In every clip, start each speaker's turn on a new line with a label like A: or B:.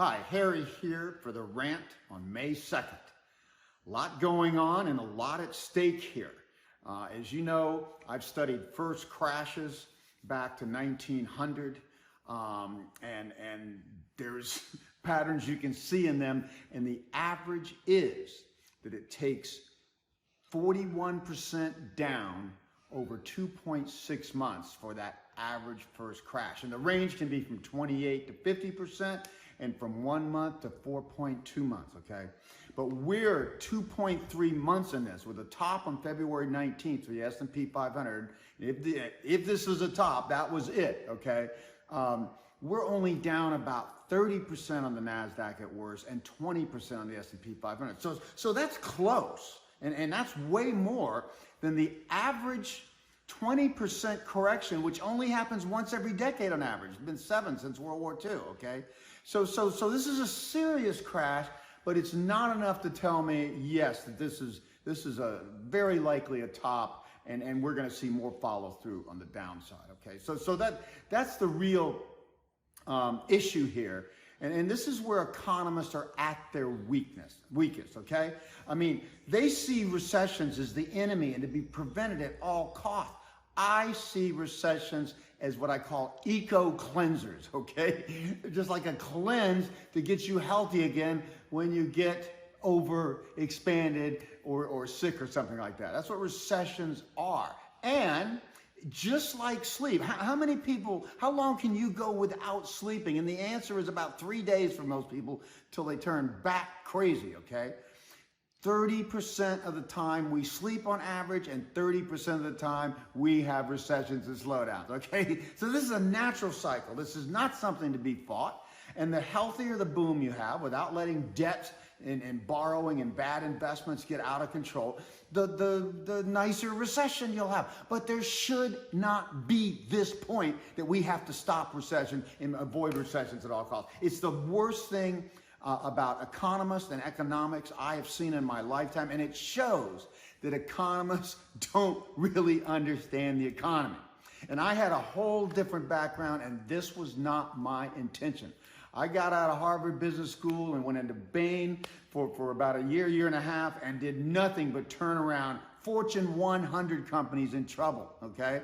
A: Hi, Harry here for the Rant on May 2nd. A lot going on and a lot at stake here. As you know, I've studied first crashes back to 1900, and there's patterns you can see in them, and the average is that it takes 41% down over 2.6 months for that average first crash. And the range can be from 28 to 50% and from 1 month to 4.2 months, okay? But we're 2.3 months in this with a top on February 19th for the S&P 500. If this is a top, that was it, okay? We're only down about 30% on the NASDAQ at worst and 20% on the S&P 500. So that's close. And that's way more than the average 20% correction, which only happens once every decade on average. It's been 7 since World War II, okay? So this is a serious crash, but it's not enough to tell me, yes, that this is a very likely a top, and we're gonna see more follow through on the downside, okay? So that's the real issue here. And this is where economists are at their weakest, okay? I mean, they see recessions as the enemy and to be prevented at all costs. I see recessions as what I call eco-cleansers, okay? Just like a cleanse to get you healthy again when you get overexpanded or sick or something like that. That's what recessions are. And just like sleep, how many people, how long can you go without sleeping? And the answer is about 3 days for most people till they turn back crazy, okay? 30% of the time we sleep on average, and 30% of the time we have recessions and slowdowns, okay? So this is a natural cycle. This is not something to be fought. And the healthier the boom you have without letting debt and borrowing and bad investments get out of control, the nicer recession you'll have. But there should not be this point that we have to stop recession and avoid recessions at all costs. It's the worst thing about economists and economics I have seen in my lifetime, and it shows that economists don't really understand the economy. And I had a whole different background, and this was not my intention. I got out of Harvard Business School and went into Bain for about a year and a half, and did nothing but turn around Fortune 100 companies in trouble, okay?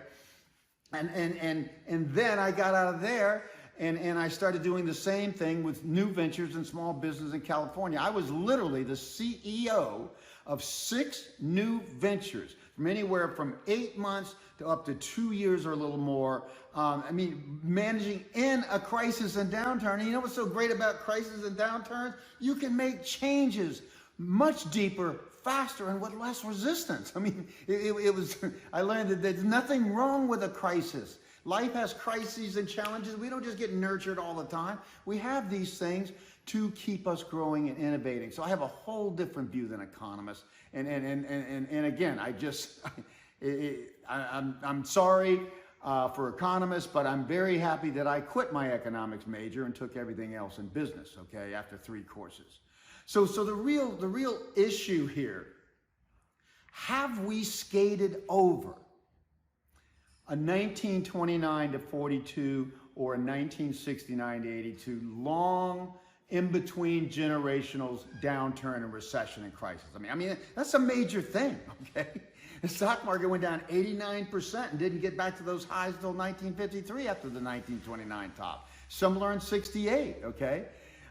A: And then I got out of there and I started doing the same thing with new ventures and small business in California. I was literally the CEO of 6 new ventures, from anywhere from 8 months to up to 2 years or a little more. I mean, managing in a crisis and downturn. And you know what's so great about crises and downturns? You can make changes much deeper, faster, and with less resistance. I mean, I learned that there's nothing wrong with a crisis. Life has crises and challenges. We don't just get nurtured all the time. We have these things to keep us growing and innovating. So I have a whole different view than economists. And again, I'm sorry for economists, but I'm very happy that I quit my economics major and took everything else in business, okay, after 3 courses. So the real issue here, have we skated over a 1929 to 42 or a 1969 to 82 long in-between generational downturn and recession and crisis? I mean, that's a major thing, okay? The stock market went down 89% and didn't get back to those highs until 1953 after the 1929 top. Similar in 68, okay?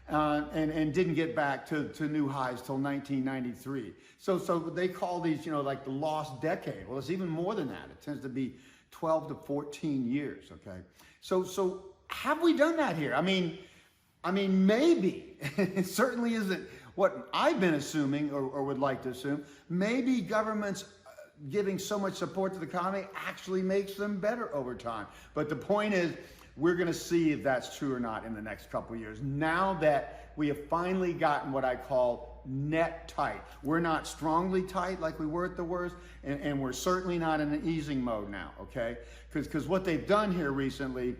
A: And didn't get back to new highs till 1993. So they call these, like the lost decade. Well, it's even more than that. It tends to be 12 to 14 years, okay? So have we done that here? I mean, maybe. It certainly isn't what I've been assuming or would like to assume. Maybe governments giving so much support to the economy actually makes them better over time. But the point is, we're going to see if that's true or not in the next couple of years. Now that we have finally gotten what I call net tight. We're not strongly tight like we were at the worst, and we're certainly not in an easing mode now, okay? Because what they've done here recently,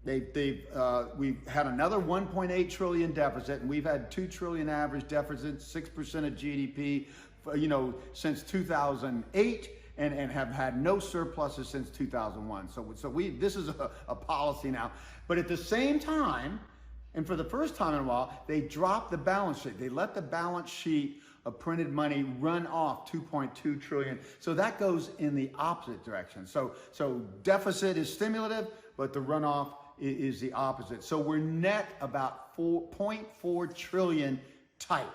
A: we've had another 1.8 trillion deficit, and we've had 2 trillion average deficit, 6% of GDP, since 2008. And have had no surpluses since 2001. So this is a policy now. But at the same time, And for the first time in a while, they dropped the balance sheet. They let the balance sheet of printed money run off 2.2 trillion. So that goes in the opposite direction. So deficit is stimulative, but the runoff is the opposite. So we're net about 4.4 trillion tight.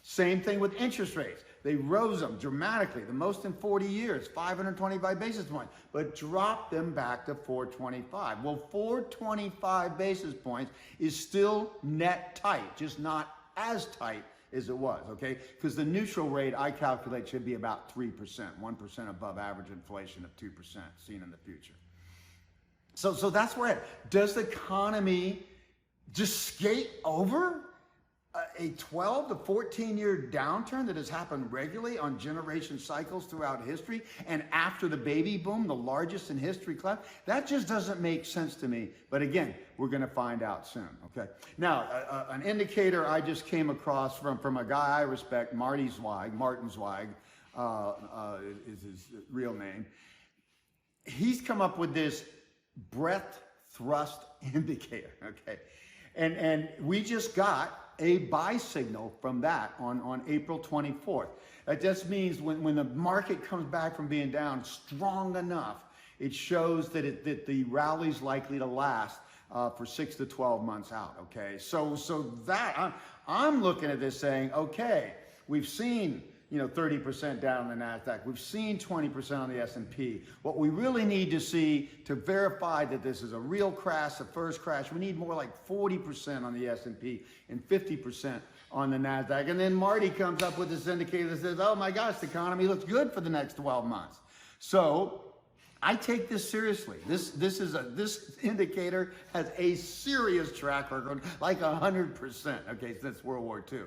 A: Same thing with interest rates. They rose them dramatically, the most in 40 years, 525 basis points, but dropped them back to 425. Well, 425 basis points is still net tight, just not as tight as it was, okay? Because the neutral rate, I calculate, should be about 3%, 1% above average inflation of 2% seen in the future. So that's where it, does the economy just skate over a 12 to 14 year downturn that has happened regularly on generation cycles throughout history, and after the baby boom, the largest in history collapse? That just doesn't make sense to me. But again, we're going to find out soon. Okay. Now, an indicator I just came across from a guy I respect, Martin Zweig, is his real name. He's come up with this breadth thrust indicator. Okay, and we just got a buy signal from that on April 24th. That just means when the market comes back from being down strong enough, it shows that the rally's likely to last for 6 to 12 months out. Okay, so that I'm looking at this saying, okay, we've seen 30% down on the NASDAQ. We've seen 20% on the S&P. What we really need to see to verify that this is a real crash, a first crash, we need more like 40% on the S&P and 50% on the NASDAQ. And then Marty comes up with this indicator that says, oh my gosh, the economy looks good for the next 12 months. So I take this seriously. This indicator has a serious track record, like 100%, okay, since World War II.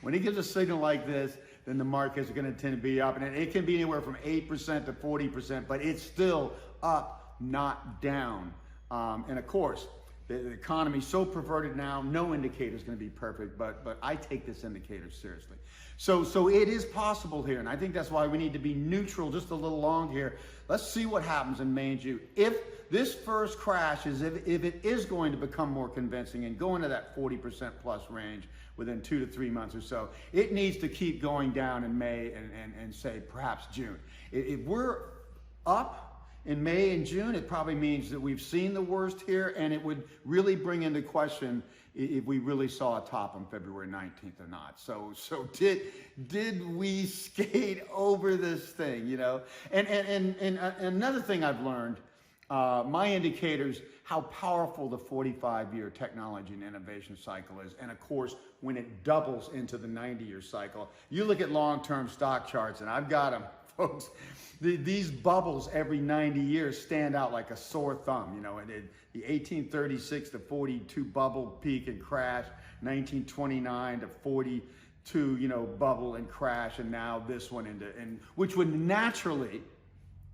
A: When it gives a signal like this, then the markets are going to tend to be up, and it can be anywhere from 8% to 40%, but it's still up, not down. And of course, the economy's so perverted now, no indicator is going to be perfect, but I take this indicator seriously. So it is possible here, and I think that's why we need to be neutral just a little long here. Let's see what happens in May and June. If this first crash if it is going to become more convincing and go into that 40% plus range within 2 to 3 months or so, it needs to keep going down in May and say perhaps June. If we're up in May and June, it probably means that we've seen the worst here, and it would really bring into question if we really saw a top on February 19th or not. So did we skate over this thing, And another thing I've learned, my indicators, how powerful the 45-year technology and innovation cycle is. And of course, when it doubles into the 90-year cycle, you look at long-term stock charts, and I've got them, folks. These bubbles every 90 years stand out like a sore thumb, and the 1836 to 42 bubble peak and crash, 1929 to 42, bubble and crash, and now this one which would naturally,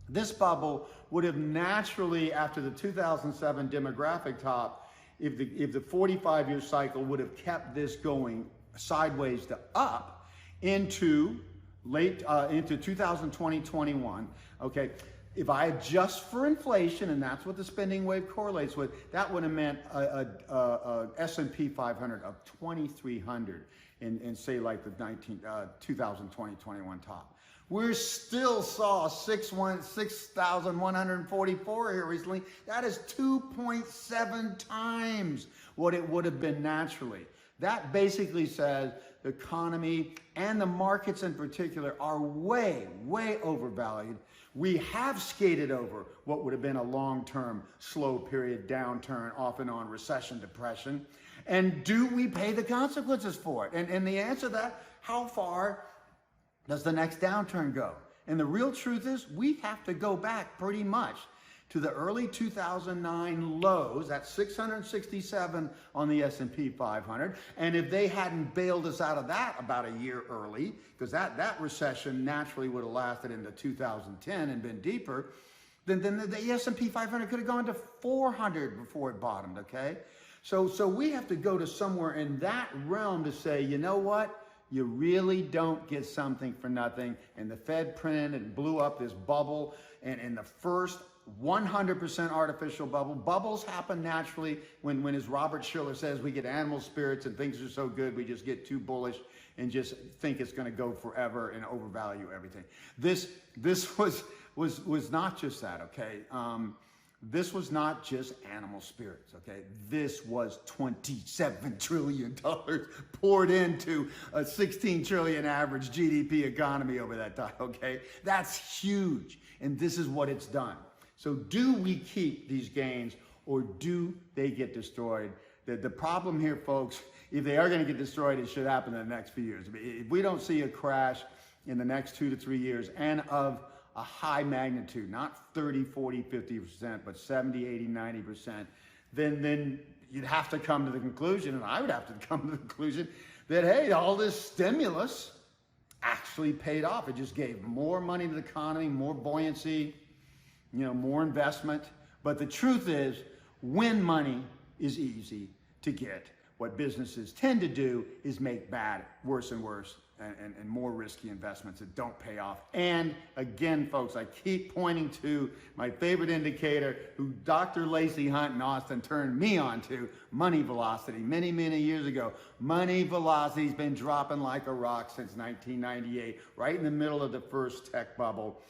A: this bubble would have naturally, after the 2007 demographic top, if the 45-year cycle would have kept this going sideways to up into 2020-21, okay, if I adjust for inflation, and that's what the spending wave correlates with, that would have meant a S&P 500 of 2,300 in say like the 2020-21 top. We still saw 6,144 here recently. That is 2.7 times what it would have been naturally. That basically says the economy and the markets in particular are way, way overvalued. We have skated over what would have been a long-term slow period downturn, off and on recession, depression. And do we pay the consequences for it? And the answer to that, how far does the next downturn go? And the real truth is we have to go back pretty much to the early 2009 lows, that's 667 on the S&P 500. And if they hadn't bailed us out of that about a year early, because that recession naturally would have lasted into 2010 and been deeper, then the S&P 500 could have gone to 400 before it bottomed, okay? So we have to go to somewhere in that realm to say, you know what? You really don't get something for nothing. And the Fed printed and blew up this bubble. And the first 100% artificial bubble. Bubbles happen naturally when as Robert Schiller says, we get animal spirits and things are so good, we just get too bullish and just think it's going to go forever and overvalue everything. This was not just that, okay? This was not just animal spirits, okay? This was $27 trillion poured into a 16 trillion average GDP economy over that time, okay? That's huge, and this is what it's done. So do we keep these gains or do they get destroyed? The problem here, folks, if they are going to get destroyed, it should happen in the next few years. If we don't see a crash in the next 2 to 3 years and of a high magnitude, not 30, 40, 50%, but 70, 80, 90%, then you'd have to come to the conclusion, and I would have to come to the conclusion, that, hey, all this stimulus actually paid off. It just gave more money to the economy, more buoyancy, more investment. But the truth is, when money is easy to get, what businesses tend to do is make bad worse and worse and more risky investments that don't pay off. And again, folks, I keep pointing to my favorite indicator who Dr. Lacey Hunt in Austin turned me on to, money velocity. Many, many years ago, money velocity's been dropping like a rock since 1998, right in the middle of the first tech bubble,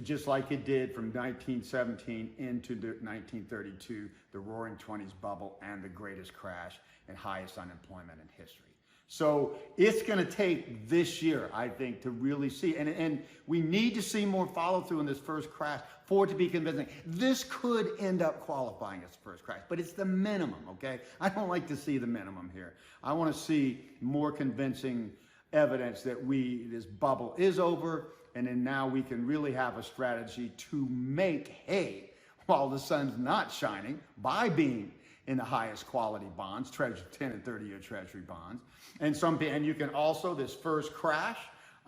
A: just like it did from 1917 into 1932, the Roaring '20s bubble and the greatest crash and highest unemployment in history. So it's going to take this year, I think, to really see, and we need to see more follow through in this first crash for it to be convincing. This could end up qualifying as the first crash, but it's the minimum, okay? I don't like to see the minimum here. I want to see more convincing evidence that this bubble is over, and then now we can really have a strategy to make hay while the sun's not shining by being in the highest quality bonds, 10 and 30-year Treasury bonds. And you can also, this first crash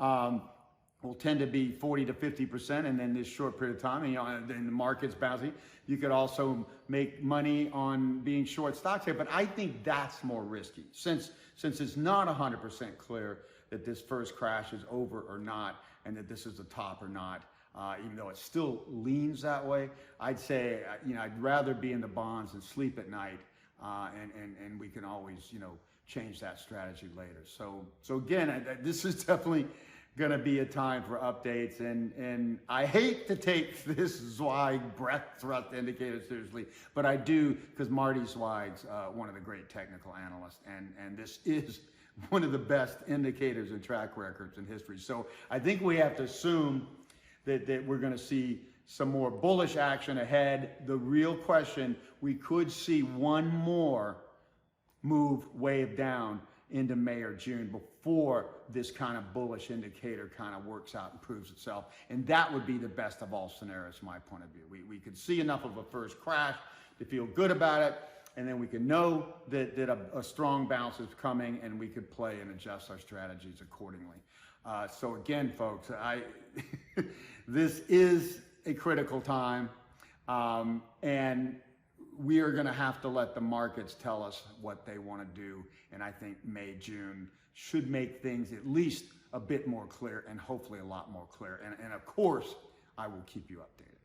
A: will tend to be 40 to 50%, and then this short period of time, and then the market's bouncing. You could also make money on being short stocks here, but I think that's more risky since it's not 100% clear that this first crash is over or not, and that this is the top or not. Even though it still leans that way, I'd say, I'd rather be in the bonds and sleep at night, and we can always, change that strategy later. So again, this is definitely going to be a time for updates, and I hate to take this Zweig breadth thrust indicator seriously, but I do, because Marty Zweig's one of the great technical analysts, and this is one of the best indicators and track records in history. So I think we have to assume that we're going to see some more bullish action ahead. The real question, we could see one more wave down into May or June before this kind of bullish indicator kind of works out and proves itself. And that would be the best of all scenarios from my point of view. We could see enough of a first crash to feel good about it, and then we can know that a strong bounce is coming, and we could play and adjust our strategies accordingly. So again, folks, this is a critical time, and we are going to have to let the markets tell us what they want to do. And I think May, June should make things at least a bit more clear, and hopefully a lot more clear. And of course, I will keep you updated.